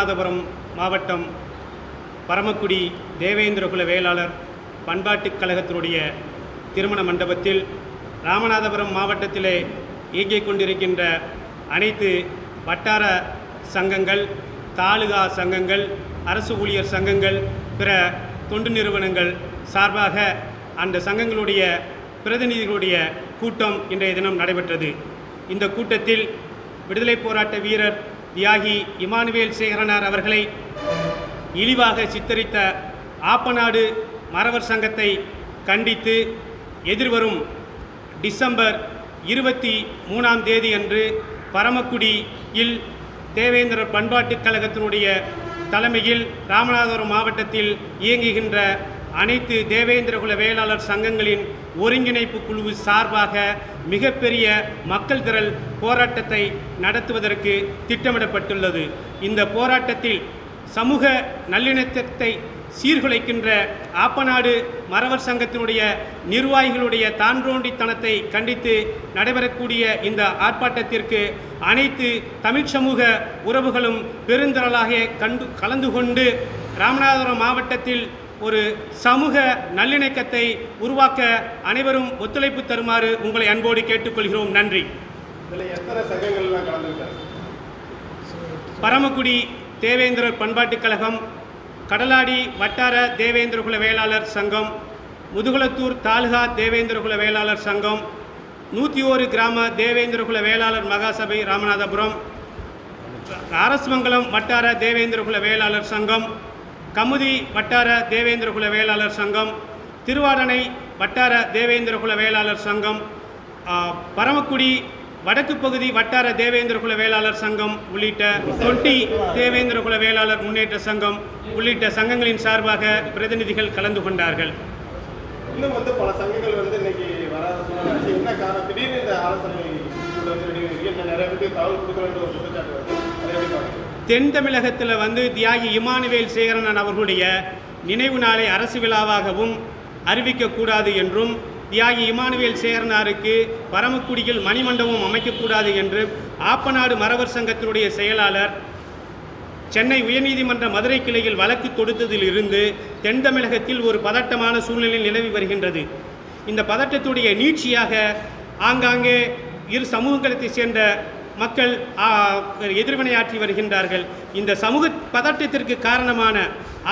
ராமநாதபுரம் மாவட்டம் பரமக்குடி தேவேந்திரகுல வேளாளர் பண்பாட்டுக் கழகத்தினுடைய திருமண மண்டபத்தில் ராமநாதபுரம் மாவட்டத்திலே இயங்கிக் கொண்டிருக்கின்ற அனைத்து வட்டார சங்கங்கள், தாலுகா சங்கங்கள், அரசு ஊழியர் சங்கங்கள், பிற தொண்டு நிறுவனங்கள் சார்பாக அந்த சங்கங்களுடைய பிரதிநிதிகளுடைய கூட்டம் இன்றைய தினம் நடைபெற்றது. இந்த கூட்டத்தில் விடுதலை போராட்ட வீரர் தியாகி இமானுவேல் சேகரனார் அவர்களை இழிவாக சித்தரித்த ஆப்பநாடு மறவர் சங்கத்தை கண்டித்து எதிர்வரும் டிசம்பர் 23ஆம் தேதி அன்று பரமக்குடியில் தேவேந்திரர் பண்பாட்டுக் கழகத்தினுடைய தலைமையில் ராமநாதபுரம் மாவட்டத்தில் இயங்குகின்ற அனைத்து தேவேந்திரகுல வேளாளர் சங்கங்களின் ஒருங்கிணைப்பு குழு சார்பாக மிகப்பெரிய மக்கள் திரள் போராட்டத்தை நடத்துவதற்கு திட்டமிடப்பட்டுள்ளது. இந்த போராட்டத்தில் சமூக நல்லிணக்கத்தை சீர்குலைக்கின்ற ஆப்பநாடு மறவர் சங்கத்தினுடைய நிர்வாகிகளுடைய தான்றோண்டித்தனத்தை கண்டித்து நடைபெறக்கூடிய இந்த ஆர்ப்பாட்டத்திற்கு அனைத்து தமிழ் சமூக உறவுகளும் பெருந்திரளாக கலந்து கொண்டு ராமநாதபுரம் மாவட்டத்தில் ஒரு சமூக நல்லிணக்கத்தை உருவாக்க அனைவரும் ஒத்துழைப்பு தருமாறு உங்களை அன்போடு கேட்டுக்கொள்கிறோம். நன்றி. பரமக்குடி தேவேந்திரர் பண்பாட்டுக் கழகம், கடலாடி வட்டார தேவேந்திரகுல வேளாளர் சங்கம், முதுகுளத்தூர் தாலுகா தேவேந்திரகுல வேளாளர் சங்கம், 101 கிராம தேவேந்திரகுல வேளாளர் மகாசபை ராமநாதபுரம், அரசமங்கலம் வட்டார தேவேந்திரகுல வேளாளர் சங்கம், கமுதி வட்டார தேவேந்திரகுல வேளாளர் சங்கம், திருவாடனை வட்டார தேவேந்திரகுல வேளாளர் சங்கம், பரமக்குடி வடக்கு பகுதி வட்டார தேவேந்திரகுல வேளாளர் சங்கம் உள்ளிட்ட 20 தேவேந்திரகுல வேளாளர் முன்னேற்ற சங்கம் உள்ளிட்ட சங்கங்களின் சார்பாக பிரதிநிதிகள் கலந்து கொண்டார்கள். இன்னும் பல சங்கங்கள் இன்னைக்கு வராத என்ன காரணம்? திடீர்னு இந்த ஆலோசனை நிறைய பேருக்கு தகவல் கொடுக்க வேண்டிய ஒரு குற்றச்சாட்டு. தென் தமிழகத்தில் தியாகி இமானுவேல் சேகரன் அவர்களுடைய நினைவு நாளை அரசு விழாவாகவும் அறிவிக்கக்கூடாது என்றும், தியாகி இமானுவேல் சேகரனாருக்கு பரமக்குடியில் மணிமண்டபம் அமைக்கக்கூடாது என்று ஆப்பநாடு மறவர் சங்கத்தினுடைய செயலாளர் சென்னை உயர்நீதிமன்ற மதுரை கிளையில் வழக்கு தொடுத்ததில் இருந்து தென் தமிழகத்தில் ஒரு பதட்டமான சூழ்நிலை நிலவி வருகின்றது. இந்த பதட்டத்துடைய நீட்சியாக ஆங்காங்கே இரு சமூகங்களை சேர்ந்த மக்கள் எதிர்வினையாற்றி வருகின்றார்கள். இந்த சமூக பதட்டத்திற்கு காரணமான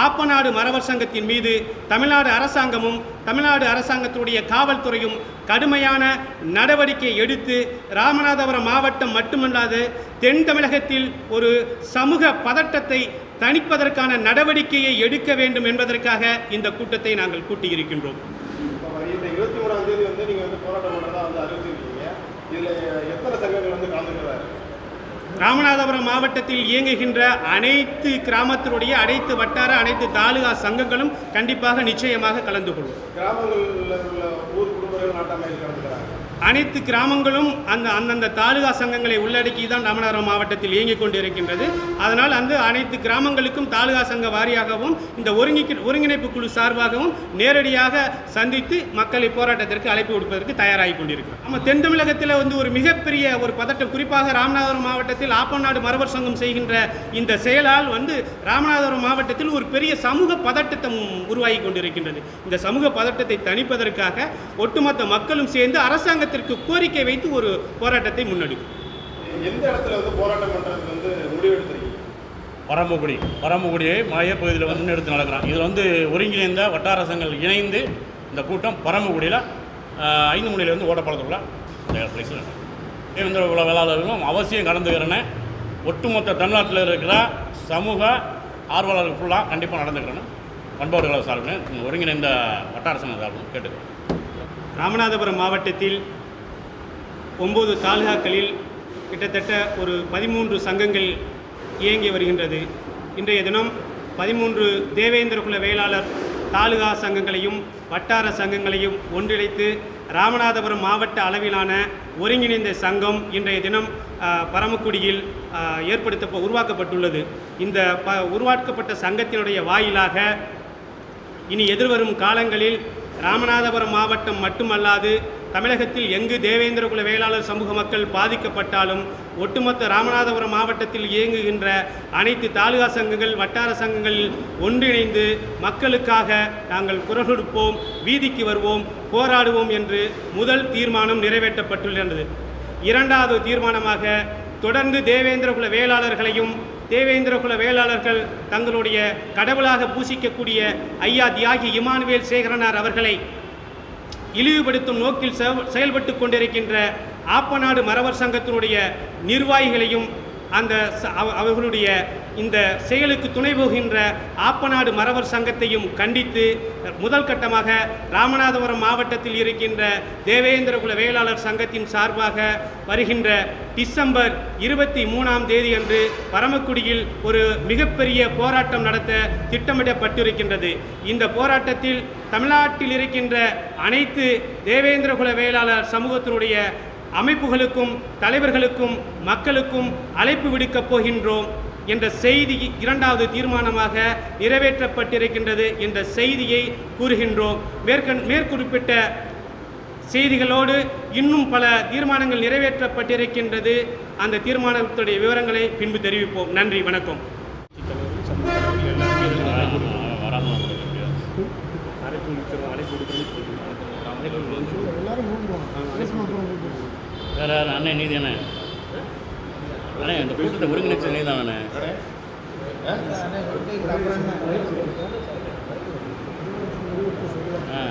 ஆப்பநாடு மறவர் சங்கத்தின் மீது தமிழ்நாடு அரசாங்கமும் தமிழ்நாடு அரசாங்கத்துடைய காவல்துறையும் கடுமையான நடவடிக்கை எடுத்து ராமநாதபுரம் மாவட்டம் மட்டுமல்லாது தென் தமிழகத்தில் ஒரு சமூக பதட்டத்தை தணிப்பதற்கான நடவடிக்கையை எடுக்க வேண்டும் என்பதற்காக இந்த கூட்டத்தை நாங்கள் கூட்டியிருக்கின்றோம். இந்த 23ஆம் தேதி நீங்கள் போராட்டம் பண்ணுறதா அறிவிச்சிருக்கீங்க. ராமநாதபுரம் மாவட்டத்தில் இயங்குகின்ற அனைத்து கிராமத்தினுடைய அனைத்து வட்டார அனைத்து தாலுகா சங்கங்களும் கண்டிப்பாக நிச்சயமாக கலந்து கொள்ளும். அனைத்து கிராமங்களும் அந்தந்த தாலுகா சங்கங்களை உள்ளடக்கி தான் ராமநாதபுரம் மாவட்டத்தில் இயங்கிக் கொண்டிருக்கின்றது. அதனால் அனைத்து கிராமங்களுக்கும் தாலுகா சங்க வாரியாகவும் இந்த ஒருங்கிணைப்பு குழு சார்பாகவும் நேரடியாக சந்தித்து மக்களை போராட்டத்திற்கு அழைப்பு கொடுப்பதற்கு தயாராகி கொண்டிருக்கிறோம். நம்ம தென் தமிழகத்தில் ஒரு மிகப்பெரிய ஒரு பதட்டம், குறிப்பாக ராமநாதபுரம் மாவட்டத்தில் ஆப்பநாடு மறவர் சங்கம் செய்கின்ற இந்த செயலால் ராமநாதபுரம் மாவட்டத்தில் ஒரு பெரிய சமூக பதட்டத்தை உருவாகி கொண்டிருக்கின்றது. இந்த சமூக பதட்டத்தை தணிப்பதற்காக ஒட்டுமொத்த மக்களும் சேர்ந்து அரசாங்கத்திற்கு கோரிக்கை வைத்து ஒரு போராட்டத்தை முன்னெடுக்கும். எந்த இடத்துல போராட்டம் பண்றதுக்கு முடிவெடுத்திருக்கீங்க? பரமக்குடியை மையப்பகுதியில் முன்னெடுத்து நடக்கிறான். இதில் ஒருங்கிணைந்த வட்டார சங்கங்கள் இணைந்து இந்த கூட்டம் பரமக்குடியில் 5 மணிலேருந்து ஓட்டப்பாளத்துக்குள்ள தேவேந்திர குல வேளாளர்களும் அவசியம் கலந்துக்கிறேன்னு ஒட்டுமொத்த தமிழ்நாட்டில் இருக்கிற சமூக ஆர்வலர்கள் ஃபுல்லாக கண்டிப்பாக நடந்துக்கிறேன்னு பண்பாடு கழக சார்பில் ஒருங்கிணைந்த வட்டார சங்க சார்பில் கேட்டுக்கிறேன். ராமநாதபுரம் மாவட்டத்தில் 9 தாலுகாக்களில் கிட்டத்தட்ட ஒரு 13 சங்கங்கள் இயங்கி வருகின்றது. இன்றைய தினம் 13 தேவேந்திரகுல வேளாளர் தாலுகா சங்கங்களையும் வட்டார சங்கங்களையும் ஒன்றிணைத்து ராமநாதபுரம் மாவட்ட அளவிலான ஒருங்கிணைந்த சங்கம் இன்றைய தினம் பரமக்குடியில் உருவாக்கப்பட்டுள்ளது. இந்த உருவாக்கப்பட்ட சங்கத்தினுடைய வாயிலாக இனி எதிர்வரும் காலங்களில் ராமநாதபுரம் மாவட்டம் மட்டுமல்லாது தமிழகத்தில் எங்கு தேவேந்திரகுல வேளாளர் சமூக மக்கள் பாதிக்கப்பட்டாலும் ஒட்டுமொத்த ராமநாதபுரம் மாவட்டத்தில் இயங்குகின்ற அனைத்து தாலுகா சங்கங்கள் வட்டார சங்கங்களில் ஒன்றிணைந்து மக்களுக்காக நாங்கள் குரல் கொடுப்போம், வீதிக்கு வருவோம், போராடுவோம் என்று முதல் தீர்மானம் நிறைவேற்றப்பட்டுள்ளது. இரண்டாவது தீர்மானமாக தொடர்ந்து தேவேந்திரகுல வேளாளர்களையும் தேவேந்திரகுல வேளாளர்கள் தங்களுடைய கடவுளாக பூசிக்கக்கூடிய ஐயா தியாகி இமானுவேல் சேகரனார் அவர்களை இழிவுபடுத்தும் நோக்கில் செயல்பட்டு கொண்டிருக்கின்ற ஆப்பநாடு மறவர் சங்கத்தினுடைய நிர்வாகிகளையும் அவர்களுடைய இந்த செயலுக்கு துணை போகின்ற ஆப்பநாடு மறவர் சங்கத்தையும் கண்டித்து முதல் கட்டமாக ராமநாதபுரம் மாவட்டத்தில் இருக்கின்ற தேவேந்திரகுல வேளாளர் சங்கத்தின் சார்பாக வருகின்ற டிசம்பர் 23ஆம் தேதி அன்று பரமக்குடியில் ஒரு மிகப்பெரிய போராட்டம் நடத்த திட்டமிடப்பட்டிருக்கின்றது. இந்த போராட்டத்தில் தமிழ்நாட்டில் இருக்கின்ற அனைத்து தேவேந்திரகுல வேளாளர் சமூகத்தினுடைய அமைப்புகளுக்கும் தலைவர்களுக்கும் மக்களுக்கும் அழைப்பு விடுக்கப் போகின்றோம் என்ற செய்தி இரண்டாவது தீர்மானமாக நிறைவேற்றப்பட்டிருக்கின்றது என்ற செய்தியை கூறுகின்றோம். மேற்குறிப்பிட்ட செய்திகளோடு இன்னும் பல தீர்மானங்கள் நிறைவேற்றப்பட்டிருக்கின்றது. அந்த தீர்மானத்துடைய விவரங்களை பின்பு தெரிவிப்போம். நன்றி, வணக்கம். வேறு அண்ணே நீதி அண்ணே அண்ணே இந்த கூட்டத்தை ஒருங்கிணைச்சது நீ தானே? ஆ